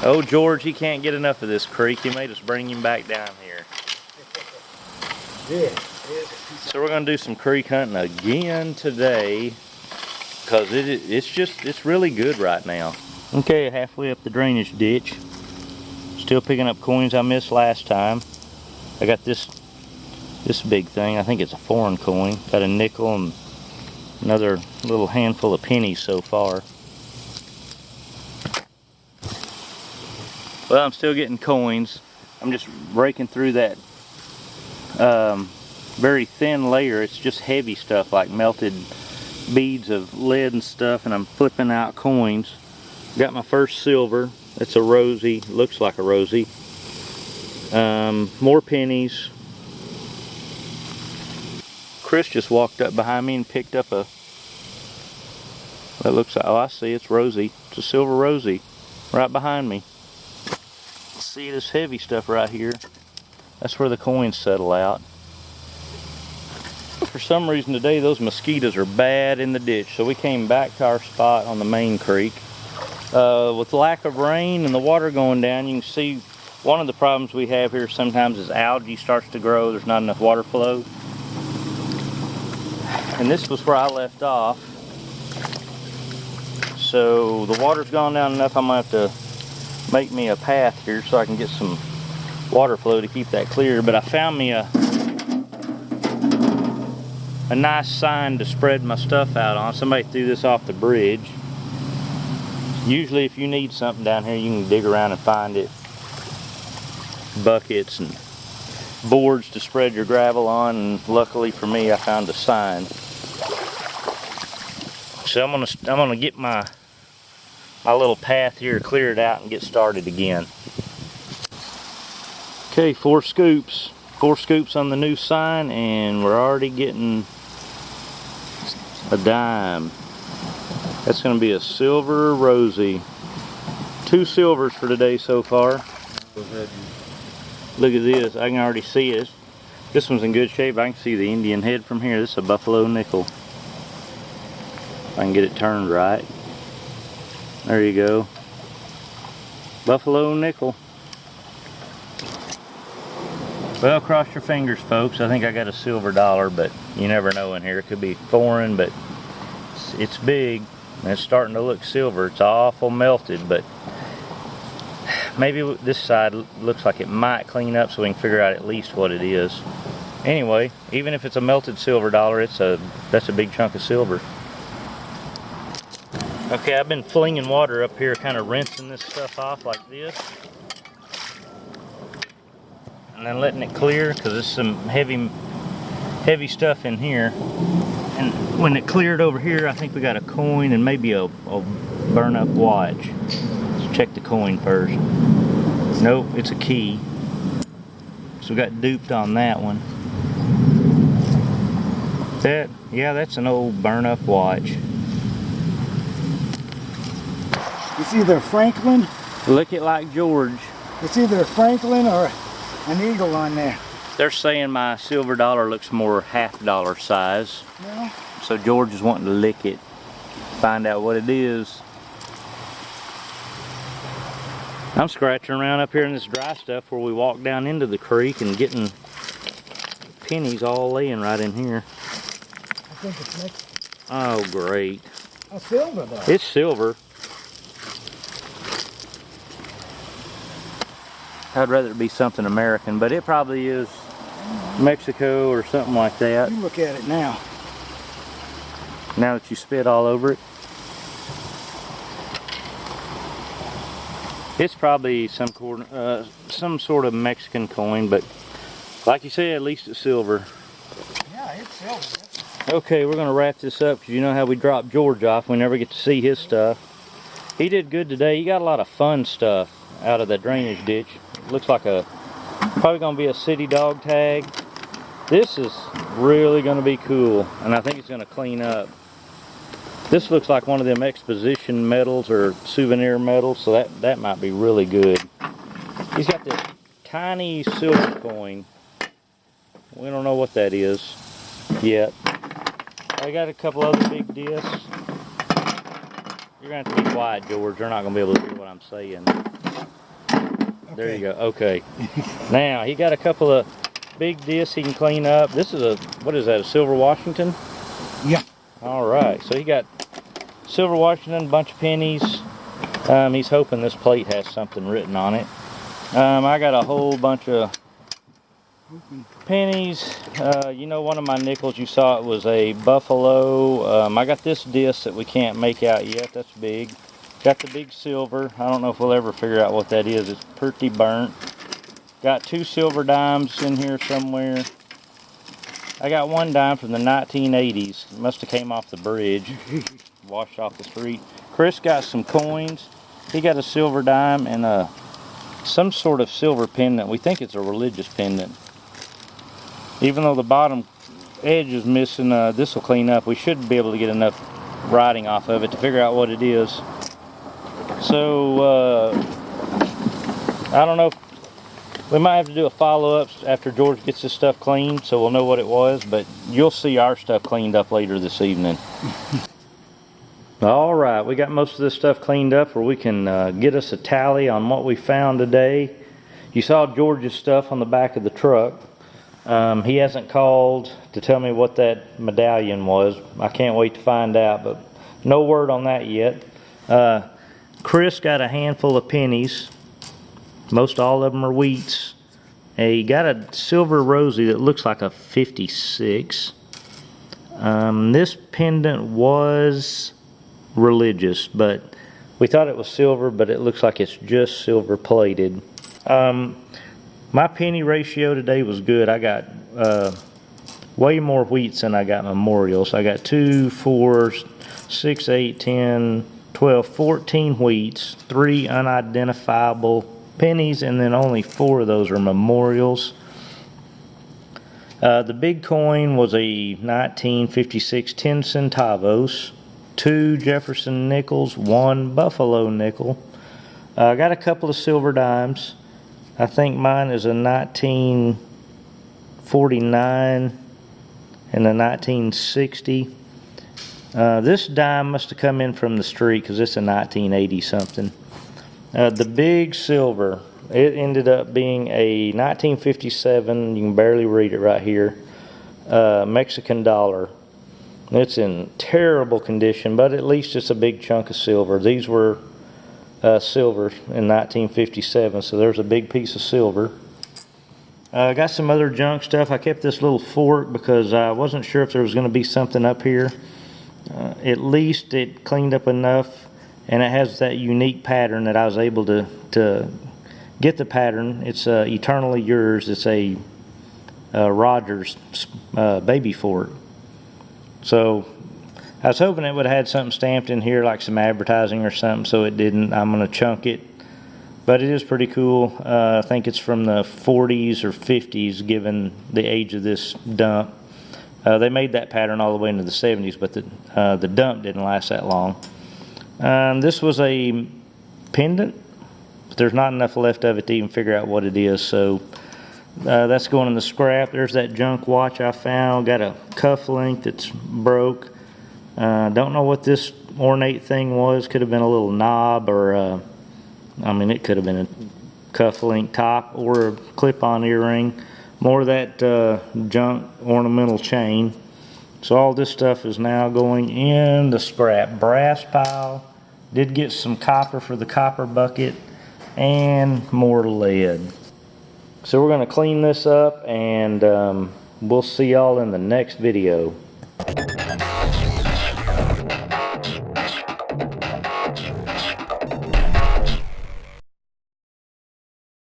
Oh, George, he can't get enough of this creek. He made us bring him back down here. Yeah. So we're gonna do some creek hunting again today, because it's really good right now. Okay, halfway up the drainage ditch. Still picking up coins I missed last time. I got this big thing. I think it's a foreign coin. Got a nickel and another little handful of pennies so far. Well, I'm still getting coins. I'm just raking through that very thin layer. It's just heavy stuff like melted beads of lead and stuff, and I'm flipping out coins. Got my first silver. It's a rosy, looks like a rosy. More pennies. Chris just walked up behind me and picked up a, that looks like, oh, I see, it's rosy. It's a silver rosy right behind me. See this heavy stuff right here? That's where the coins settle out. For some reason today those mosquitoes are bad in the ditch, so we came back to our spot on the main creek. With lack of rain and the water going down, you can see one of the problems we have here sometimes is algae starts to grow. There's not enough water flow. And this was where I left off. So the water's gone down enough, I'm gonna have to make me a path here so I can get some water flow to keep that clear. But I found me a nice sign to spread my stuff out on. Somebody threw this off the bridge. Usually if you need something down here, you can dig around and find it. Buckets and boards to spread your gravel on, and luckily for me I found a sign. So I'm gonna get my little path here cleared out and get started again. Okay, 4 scoops on the new sign, and we're already getting a dime. That's going to be a silver rosy. 2 silvers for today so far. Look at this, I can already see it. This one's in good shape. I can see the Indian head from here. This is a buffalo nickel. If I can get it turned right. There you go. Buffalo nickel. Well, cross your fingers, folks. I think I got a silver dollar, but you never know in here. It could be foreign, but it's big. And it's starting to look silver. It's awful melted, but maybe this side looks like it might clean up so we can figure out at least what it is. Anyway, even if it's a melted silver dollar, that's a big chunk of silver. Okay, I've been flinging water up here, kind of rinsing this stuff off like this. And then letting it clear, because there's some heavy stuff in here. And when it cleared over here, I think we got a coin and maybe a burn up watch. Let's check the coin first. Nope, it's a key. So we got duped on that one. Yeah, that's an old burn up watch. It's either Franklin. Look it like George. It's either a Franklin or an eagle on there. They're saying my silver dollar looks more $half size. Yeah. So George is wanting to lick it, find out what it is. I'm scratching around up here in this dry stuff where we walk down into the creek and getting pennies all laying right in here. I think it's next. Oh, great. A silver though. It's silver. I'd rather it be something American, but it probably is Mexico or something like that. You look at it now. Now that you spit all over it. It's probably some sort of Mexican coin, but like you said, at least it's silver. Yeah, it's silver. Okay, we're gonna wrap this up because you know how we drop George off. We never get to see his stuff. He did good today. He got a lot of fun stuff out of the drainage ditch. Looks like probably gonna be a city dog tag. This is really gonna be cool, and I think it's gonna clean up. This looks like one of them exposition medals or souvenir medals, so that might be really good. He's got this tiny silver coin. We don't know what that is yet. I got a couple other big discs. You're going to have to be quiet, George. They're not going to be able to hear what I'm saying. There you go. Okay. Now, he got a couple of big discs he can clean up. This is a, what is that, a Silver Washington? Yeah. All right. So he got Silver Washington, a bunch of pennies. He's hoping this plate has something written on it. I got a whole bunch of pennies. You know, one of my nickels, you saw it was a Buffalo. I got this disc that we can't make out yet. That's big. Got the big silver. I don't know if we'll ever figure out what that is. It's pretty burnt. Got 2 silver dimes in here somewhere. I got 1 dime from the 1980s. It must have came off the bridge, washed off the street. Chris got some coins. He got a silver dime and some sort of silver pendant. We think it's a religious pendant. Even though the bottom edge is missing, this will clean up. We should be able to get enough writing off of it to figure out what it is. So, I don't know. We might have to do a follow-up after George gets this stuff cleaned, so we'll know what it was, but you'll see our stuff cleaned up later this evening. All right, we got most of this stuff cleaned up where we can get us a tally on what we found today. You saw George's stuff on the back of the truck. He hasn't called to tell me what that medallion was. I can't wait to find out, but no word on that yet. Chris got a handful of pennies. Most all of them are wheats. He got a silver rosy that looks like a 56. This pendant was religious, but we thought it was silver, but it looks like it's just silver plated. My penny ratio today was good. I got way more wheats than I got memorials. I got 2, 4, 6, 8, 10, 12, 14 wheats, 3 unidentifiable pennies, and then only 4 of those are memorials. The big coin was a 1956 10 centavos, 2 Jefferson nickels, 1 Buffalo nickel. I got a couple of silver dimes. I think mine is a 1949 and a 1960. This dime must have come in from the street because it's a 1980 something. The big silver, it ended up being a 1957, you can barely read it right here, Mexican dollar. It's in terrible condition, but at least it's a big chunk of silver. These were silver in 1957, so there's a big piece of silver. I got some other junk stuff. I kept this little fork because I wasn't sure if there was going to be something up here. At least it cleaned up enough, and it has that unique pattern that I was able to get the pattern. It's Eternally Yours. It's a Rogers baby fork. So I was hoping it would have had something stamped in here, like some advertising or something, so it didn't. I'm going to chunk it. But it is pretty cool. I think it's from the 40s or 50s, given the age of this dump. They made that pattern all the way into the 70s, but the dump didn't last that long. This was a pendant, but there's not enough left of it to even figure out what it is, so that's going in the scrap. There's that junk watch I found. Got a cuff link that's broke. Don't know what this ornate thing was. Could have been a little knob, or I mean, it could have been a cuff link top or a clip-on earring. More of that junk ornamental chain. So all this stuff is now going in the scrap brass pile. Did get some copper for the copper bucket and more lead. So we're going to clean this up, and we'll see y'all in the next video.